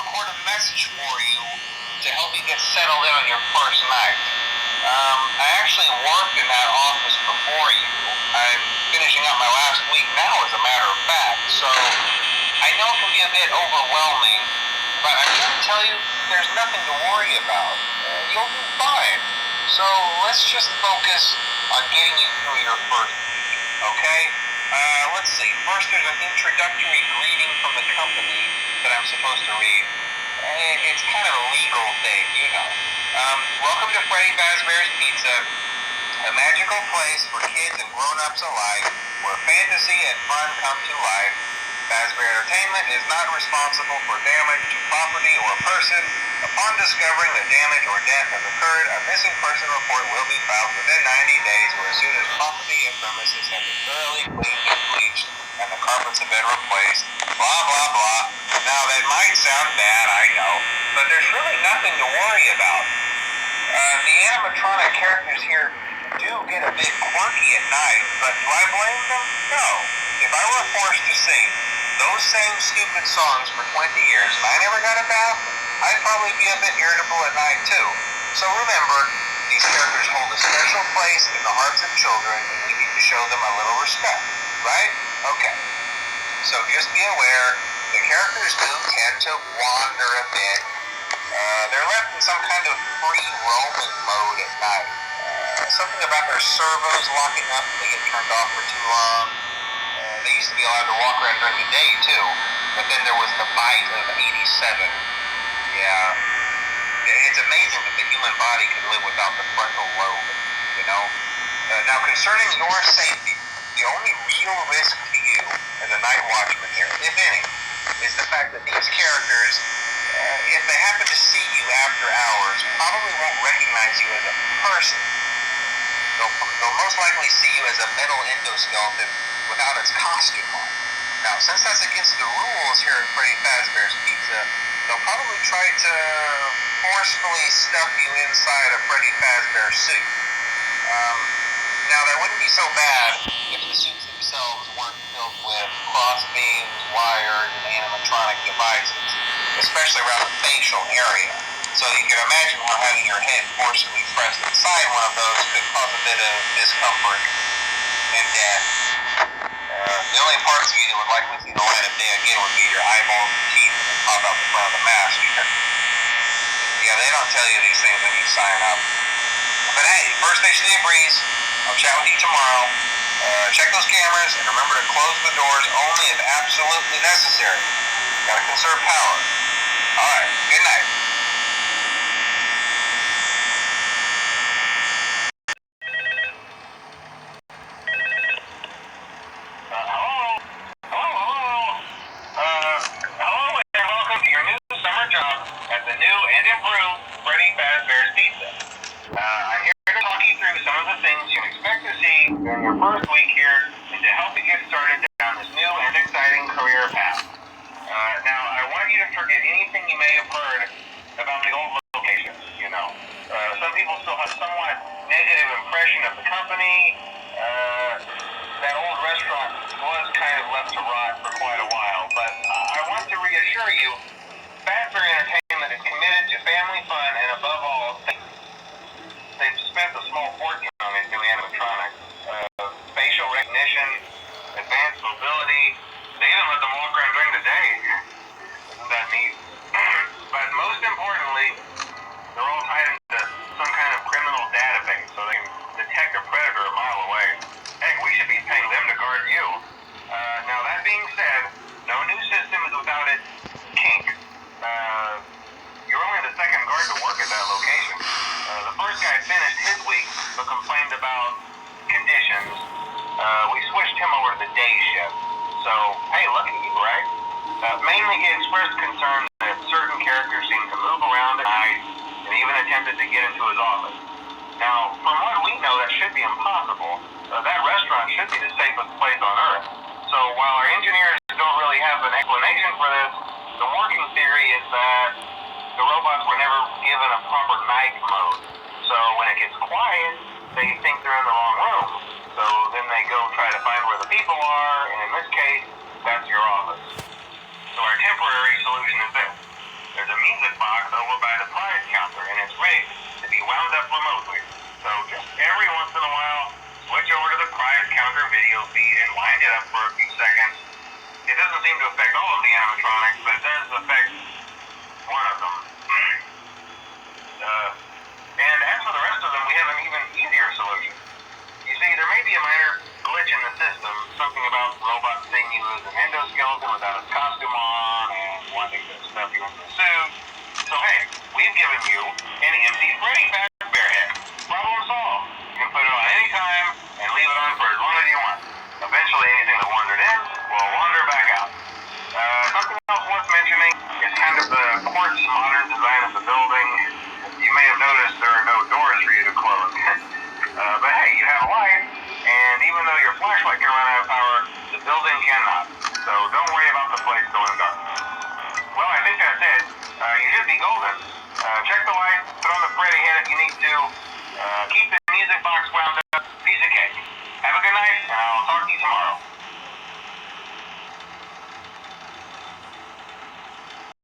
record a message for you to help you get settled in on your first night. I actually worked in that office before you. I'm finishing up my last week now, as a matter of fact, so I know it can be a bit overwhelming, but I'm going to tell you there's nothing to worry about. You'll be fine. So let's just focus on getting you through your first week, okay? Let's see. First, there's an introductory greeting from the company that I'm supposed to read. It's kind of a legal thing, you know. Welcome to Freddy Fazbear's Pizza, a magical place for kids and grown-ups alike, where fantasy and fun come to life. Fazbear Entertainment is not responsible for damage to property or person. Upon discovering that damage or death has occurred, a missing person report will be filed within 90 days or as soon as property and premises have been thoroughly cleaned and bleached and the carpets have been replaced. Blah, blah, blah. Now, that might sound bad, I know, but there's really nothing to worry about. The animatronic characters here do get a bit quirky at night, but do I blame them? No. If I were forced to sing those same stupid songs for 20 years and I never got a bath, I'd probably be a bit irritable at night too. So remember, these characters hold a special place in the hearts of children and we need to show them a little respect, right? Okay. So just be aware, the characters do tend to wander a bit. They're left in some kind of free roaming mode at night. Something about their servos locking up if they get turned off for too long. They used to be allowed to walk around during the day too, but then there was the bite of 87. Yeah, it's amazing that the human body can live without the frontal lobe, you know? Now, concerning your safety, the only real risk to you as a night watchman here, if any, is the fact that these characters, if they happen to see you after hours, probably won't recognize you as a person. They'll most likely see you as a metal endoskeleton without its costume on. Now, since that's against the rules here at Freddy Fazbear's Pizza, they'll probably try to forcefully stuff you inside a Freddy Fazbear suit. Now, that wouldn't be so bad if the suits themselves weren't filled with crossbeams, wires, and animatronic devices, especially around the facial area. So you can imagine how having your head forcibly pressed inside one of those could cause a bit of discomfort and death. The only parts of you that would likely see the light of day again would be your eyeballs and teeth that pop out the front of the mask. Yeah, they don't tell you these things when you sign up. But hey, first station of the breeze. I'll chat with you tomorrow. Check those cameras and remember to close the doors only if absolutely necessary. Gotta conserve power. Alright, good night. During your first week here and to help you get started down this new and exciting career path. Now, I want you to forget anything you may have heard about the old location, you know. Some people still have somewhat negative impression of the company. That old restaurant was kind of left to rot for quite a while, but I want to reassure you, Fazbear Entertainment is committed to family fun and above all, they've spent a small fortune on these new animatronics. Facial recognition, advanced mobility, they even let them walk around during the day. Isn't that neat? But most importantly, they're all tied into some kind of criminal database so they can detect a predator a mile away. Heck, we should be paying them to guard you. Now that being said, no new system is without its kink. You're only the second guard to work at that location. The first guy finished his week but complained about conditions. We switched him over to the day shift. So, hey, look at you, right? Mainly he expressed concern that certain characters seemed to move around at night and even attempted to get into his office. Now, from what we know, that should be impossible. That restaurant should be the safest place on Earth. So while our engineers don't really have an explanation for this, the working theory is that the robots were never given a proper night mode. So when it gets quiet, they think they're in the wrong room. So then they go try to find where the people are, and in this case, that's your office. So our temporary solution is this. music box over by the prize counter, and it's rigged to be wound up remotely. So just every once in a while, switch over to the prize counter video feed and wind it up for a few seconds. It doesn't seem to affect all of the animatronics, but it does affect one of them. And as for the rest of them, we have an even easier solution. You see, there may be a minor glitch in the system, something about the robot seeing you as an endoskeleton without his costume on and wanting to stuff you into a suit. So hey, we've given you an empty Freddy Fazbear head. Problem solved. You can put it on any time and leave it on for as long as you want. Eventually, anything that wandered in will wander back out. Something else worth mentioning is kind of the quirky modern design of the building. You may have noticed there are no doors for you to close. But hey, you have a light, and even though your flashlight can run out of power, the building cannot. So don't worry about the place going dark. Well, I think that's it. You should be golden. Check the light, put on the Freddy head if you need to. Keep the music box wound up. Piece of cake. Have a good night, and I'll talk to you tomorrow.